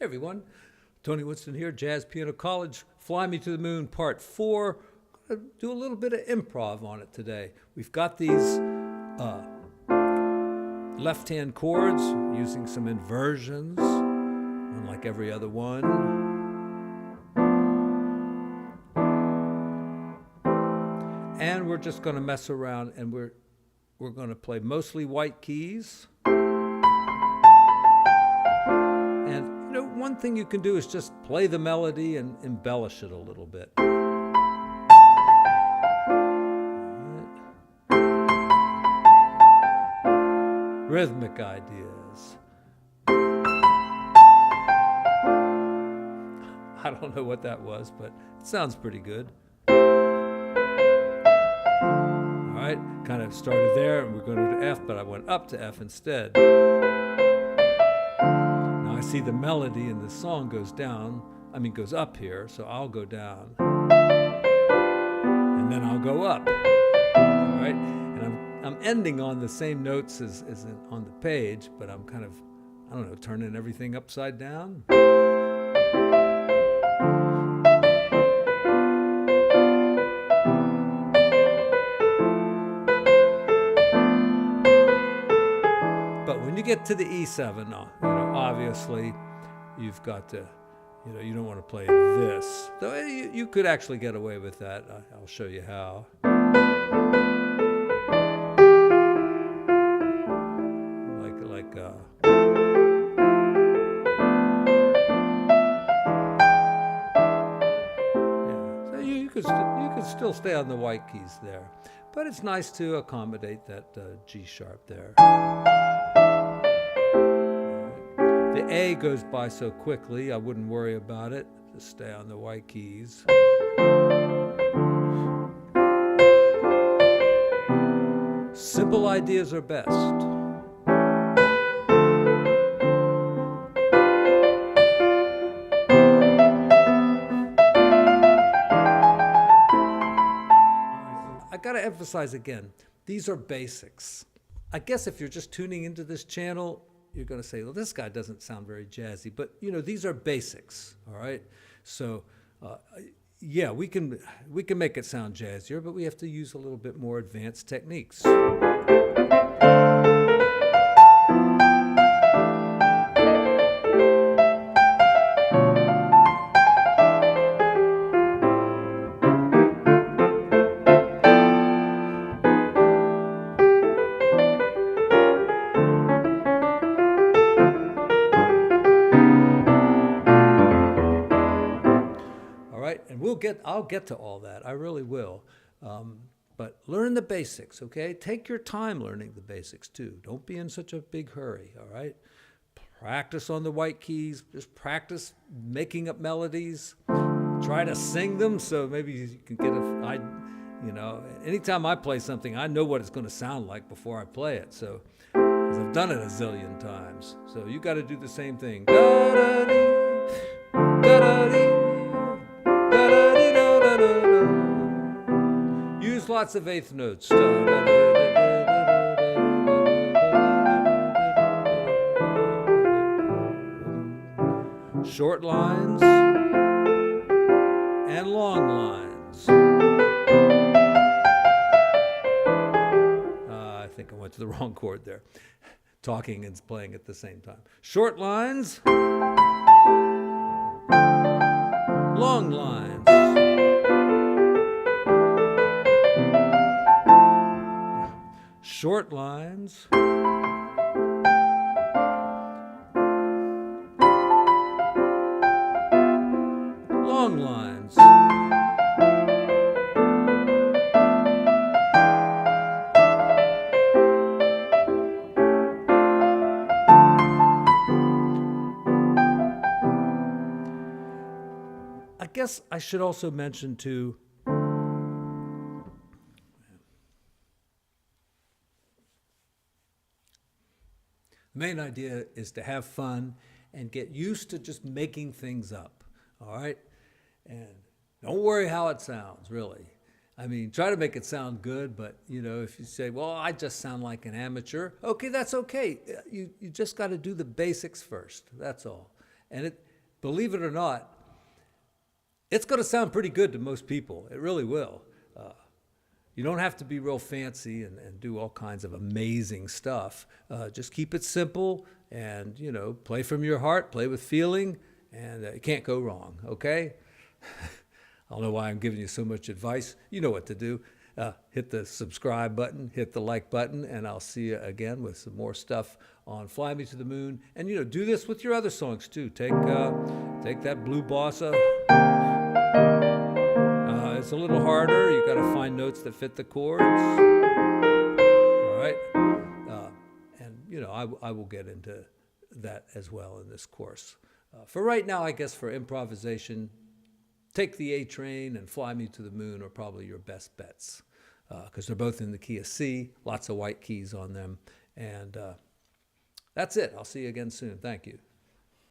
Hey everyone, Tony Winston here, Jazz Piano College, Fly Me to the Moon Part 4. I'm going to do a little bit of improv on it today. We've got these left-hand chords using some inversions, unlike every other one. And we're just going to mess around, and we're going to play mostly white keys. One thing you can do is just play the melody and embellish it a little bit. Rhythmic ideas. I don't know what that was, but it sounds pretty good. All right, kind of started there, and we're going to F, but I went up to F instead. I see the melody in the song goes up here, so I'll go down. And then I'll go up. All right? And I'm ending on the same notes as on the page, but I'm kind of, turning everything upside down. But when you get to the E7, obviously, you've got to, you don't want to play this. Though you could actually get away with that. I'll show you how. So you could still stay on the white keys there, but it's nice to accommodate that G sharp there. The A goes by so quickly, I wouldn't worry about it. Just stay on the white keys. Simple ideas are best. I gotta emphasize again, these are basics. I guess if you're just tuning into this channel, you're going to say, well, this guy doesn't sound very jazzy. But, these are basics, all right? So, yeah, we can make it sound jazzier, but we have to use a little bit more advanced techniques. And I'll get to all that. I really will. But learn the basics, okay? Take your time learning the basics too. Don't be in such a big hurry, all right? Practice on the white keys. Just practice making up melodies. Try to sing them so maybe you can get anytime I play something, I know what it's going to sound like before I play it. So, because I've done it a zillion times. So you got to do the same thing. Use lots of eighth notes. Short lines and long lines. I think I went to the wrong chord there. Talking and playing at the same time. Short lines. Long lines. Short lines. Long lines. I guess I should also mention too, the main idea is to have fun and get used to just making things up, all right? And don't worry how it sounds, really. I mean, try to make it sound good, but, if you say, well, I just sound like an amateur, okay, that's okay. You just got to do the basics first, that's all. And believe it or not, it's going to sound pretty good to most people. It really will. You don't have to be real fancy and do all kinds of amazing stuff. Just keep it simple and, play from your heart, play with feeling, and it can't go wrong, okay? I don't know why I'm giving you so much advice. You know what to do. Hit the subscribe button, hit the like button, and I'll see you again with some more stuff on Fly Me to the Moon. And, do this with your other songs, too. Take that Blue Bossa. It's a little harder. You got to find notes that fit the chords. All right. And, I will get into that as well in this course. For right now, I guess for improvisation, Take the A Train and Fly Me to the Moon are probably your best bets because they're both in the key of C, lots of white keys on them. And that's it. I'll see you again soon. Thank you.